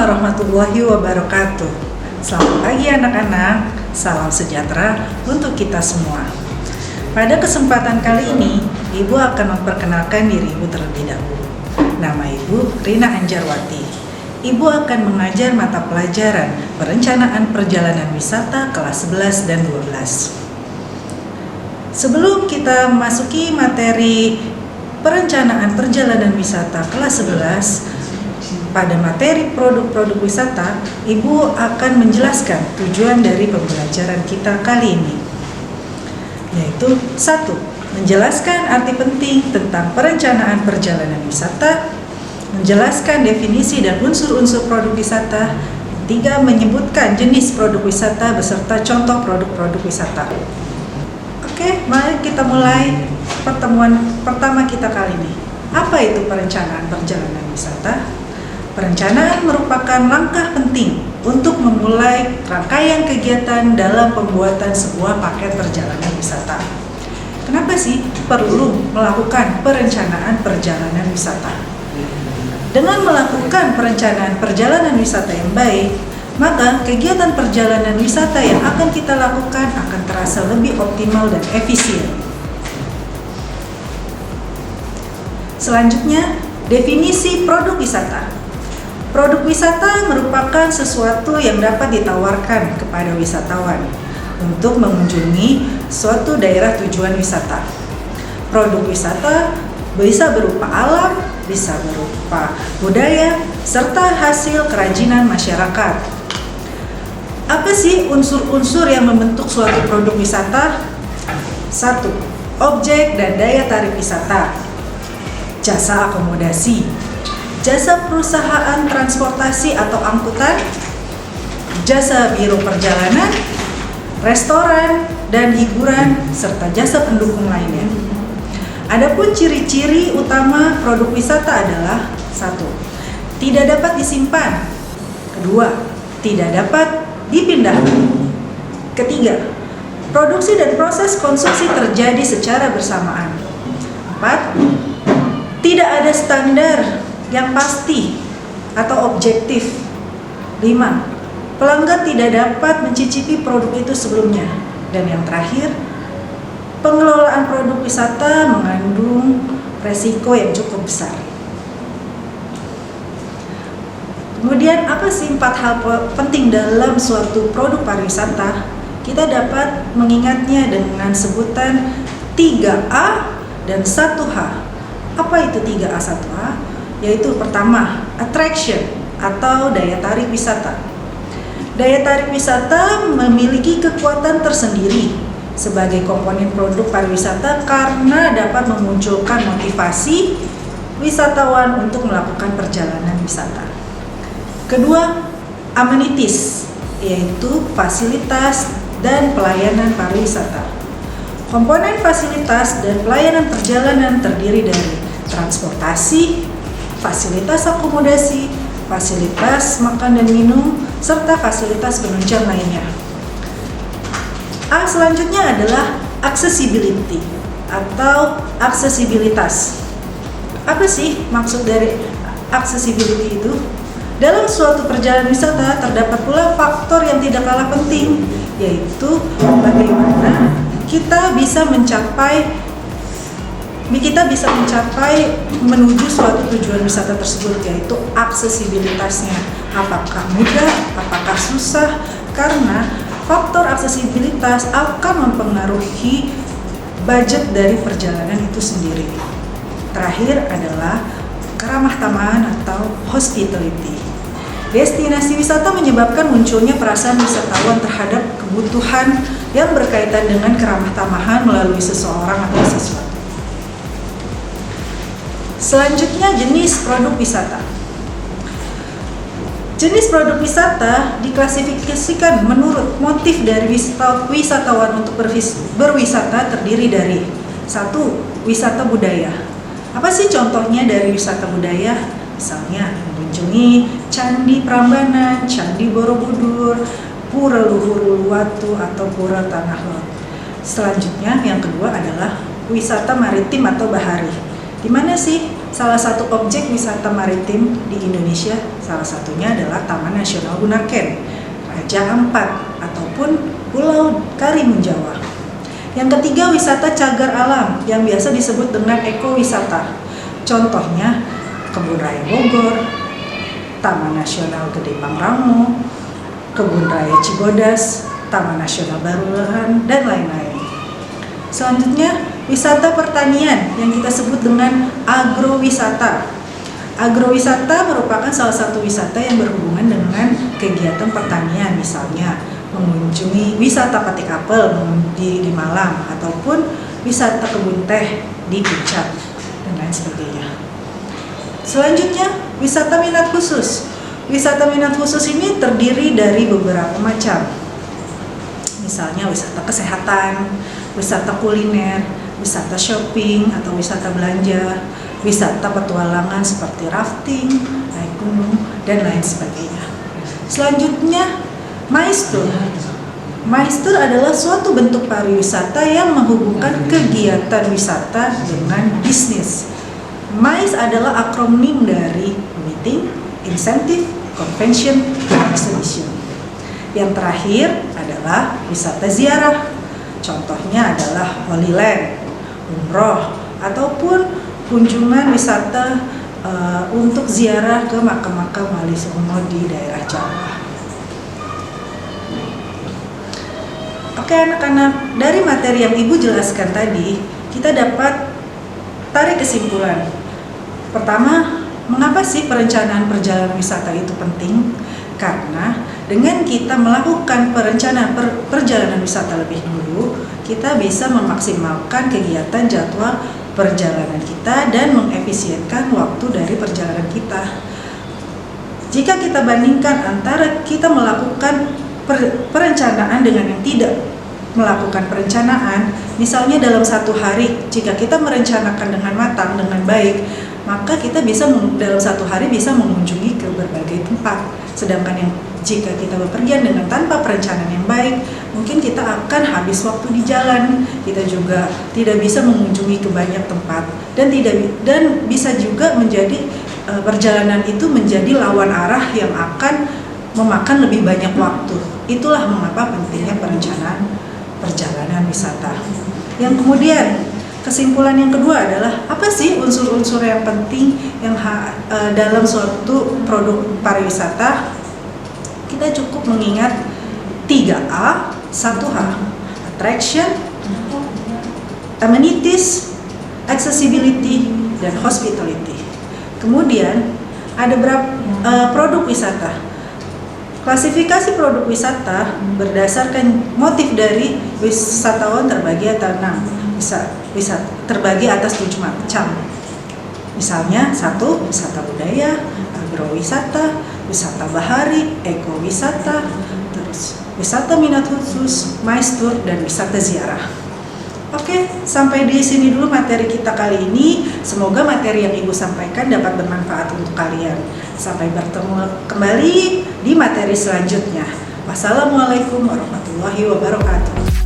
warahmatullahi wabarakatuh. Selamat pagi anak-anak, salam sejahtera untuk kita semua. Pada kesempatan kali ini, Ibu akan memperkenalkan diri Ibu terlebih dahulu. Nama Ibu Rina Anjarwati. Ibu akan mengajar mata pelajaran Perencanaan Perjalanan Wisata kelas 11 dan 12. Sebelum kita memasuki materi Perencanaan Perjalanan Wisata kelas 11, pada materi produk-produk wisata, Ibu akan menjelaskan tujuan dari pembelajaran kita kali ini, yaitu 1. Menjelaskan arti penting tentang perencanaan perjalanan wisata, menjelaskan definisi dan unsur-unsur produk wisata, 3. Menyebutkan jenis produk wisata beserta contoh produk-produk wisata. Oke, mari kita mulai pertemuan pertama kita kali ini. Apa itu perencanaan perjalanan wisata? Perencanaan merupakan langkah penting untuk memulai rangkaian kegiatan dalam pembuatan sebuah paket perjalanan wisata. Kenapa sih perlu melakukan perencanaan perjalanan wisata? Dengan melakukan perencanaan perjalanan wisata yang baik, maka kegiatan perjalanan wisata yang akan kita lakukan akan terasa lebih optimal dan efisien. Selanjutnya, definisi produk wisata. Produk wisata merupakan sesuatu yang dapat ditawarkan kepada wisatawan untuk mengunjungi suatu daerah tujuan wisata. Produk wisata bisa berupa alam, bisa berupa budaya, serta hasil kerajinan masyarakat. Apa sih unsur-unsur yang membentuk suatu produk wisata? 1. Objek dan daya tarik wisata. Jasa akomodasi, jasa perusahaan transportasi atau angkutan, jasa biro perjalanan, restoran dan hiburan, serta jasa pendukung lainnya. Adapun ciri-ciri utama produk wisata adalah 1. Tidak dapat disimpan. 2. Tidak dapat dipindahkan. 3. Produksi dan proses konsumsi terjadi secara bersamaan. 4. Tidak ada standar yang pasti atau objektif. 5. Pelanggan tidak dapat mencicipi produk itu sebelumnya. Dan yang terakhir, pengelolaan produk wisata mengandung resiko yang cukup besar. Kemudian apa sih 4 hal penting dalam suatu produk pariwisata? Kita dapat mengingatnya dengan sebutan 3A dan 1H. Apa itu 3A 1H? Yaitu pertama, attraction atau daya tarik wisata. Daya tarik wisata memiliki kekuatan tersendiri sebagai komponen produk pariwisata karena dapat memunculkan motivasi wisatawan untuk melakukan perjalanan wisata. Kedua, amenities, yaitu fasilitas dan pelayanan pariwisata. Komponen fasilitas dan pelayanan perjalanan terdiri dari transportasi, fasilitas akomodasi, fasilitas makan dan minum, serta fasilitas penunjang lainnya. Selanjutnya adalah accessibility atau aksesibilitas. Apa sih maksud dari accessibility itu? Dalam suatu perjalanan wisata terdapat pula faktor yang tidak kalah penting, yaitu bagaimana kita bisa mencapai menuju suatu tujuan wisata tersebut, yaitu aksesibilitasnya. Apakah mudah, apakah susah? Karena faktor aksesibilitas akan mempengaruhi budget dari perjalanan itu sendiri. Terakhir adalah keramah tamahan atau hospitality. Destinasi wisata menyebabkan munculnya perasaan wisatawan terhadap kebutuhan yang berkaitan dengan keramah tamahan melalui seseorang atau sesuatu. Selanjutnya, jenis produk wisata. Jenis produk wisata diklasifikasikan menurut motif dari wisatawan untuk berwisata terdiri dari 1. Wisata budaya. Apa sih contohnya dari wisata budaya? Misalnya mengunjungi Candi Prambanan, Candi Borobudur, Pura Luhur Uluwatu atau Pura Tanah Lot. Selanjutnya yang kedua adalah wisata maritim atau bahari. Di mana sih salah satu objek wisata maritim di Indonesia, salah satunya adalah Taman Nasional Bunaken, Raja Ampat, ataupun Pulau Karimun Jawa. Yang ketiga, wisata cagar alam yang biasa disebut dengan ekowisata. Contohnya, Kebun Raya Bogor, Taman Nasional Gede Pangrango, Kebun Raya Cibodas, Taman Nasional Baluran, dan lain-lain. Selanjutnya, wisata pertanian yang kita sebut dengan agrowisata. Agrowisata merupakan salah satu wisata yang berhubungan dengan kegiatan pertanian, misalnya mengunjungi wisata petik apel di Malang, ataupun wisata kebun teh di Puncak, dan lain sebagainya. Selanjutnya, wisata minat khusus. Wisata minat khusus ini terdiri dari beberapa macam. Misalnya wisata kesehatan, wisata kuliner, wisata shopping atau wisata belanja, wisata petualangan seperti rafting, naik gunung, dan lain sebagainya. Selanjutnya, MICE Tour. MICE Tour adalah suatu bentuk pariwisata yang menghubungkan kegiatan wisata dengan bisnis. MICE adalah akronim dari Meeting, Incentive, Convention, dan Exhibition. Yang terakhir adalah wisata ziarah. Contohnya adalah Holy Land, umroh, ataupun kunjungan wisata untuk ziarah ke makam-makam Wali Songo di daerah Jawa. Oke anak-anak, dari materi yang Ibu jelaskan tadi, kita dapat tarik kesimpulan. Pertama, mengapa sih perencanaan perjalanan wisata itu penting? Karena dengan kita melakukan perencanaan perjalanan wisata lebih dulu, kita bisa memaksimalkan kegiatan jadwal perjalanan kita dan mengefisienkan waktu dari perjalanan kita. Jika kita bandingkan antara kita melakukan perencanaan dengan yang tidak melakukan perencanaan, misalnya dalam satu hari, jika kita merencanakan dengan matang, dengan baik, maka kita bisa dalam satu hari bisa mengunjungi ke berbagai tempat. Sedangkan yang jika kita bepergian dengan tanpa perencanaan yang baik, mungkin kita akan habis waktu di jalan. Kita juga tidak bisa mengunjungi ke banyak tempat dan bisa juga menjadi perjalanan itu menjadi lawan arah yang akan memakan lebih banyak waktu. Itulah mengapa pentingnya perencanaan perjalanan wisata. Yang kemudian kesimpulan yang kedua adalah apa sih unsur-unsur yang penting yang dalam suatu produk pariwisata? Kita cukup mengingat 3A, 1H, attraction, amenities, accessibility, dan hospitality. Kemudian ada produk wisata. Klasifikasi produk wisata berdasarkan motif dari wisatawan terbagi atas 6. Terbagi atas 7 macam. Misalnya 1, wisata budaya, agrowisata, wisata bahari, ekowisata, terus wisata minat khusus, MICE Tour, dan wisata ziarah. Oke, sampai di sini dulu materi kita kali ini. Semoga materi yang Ibu sampaikan dapat bermanfaat untuk kalian. Sampai bertemu kembali di materi selanjutnya. Wassalamualaikum warahmatullahi wabarakatuh.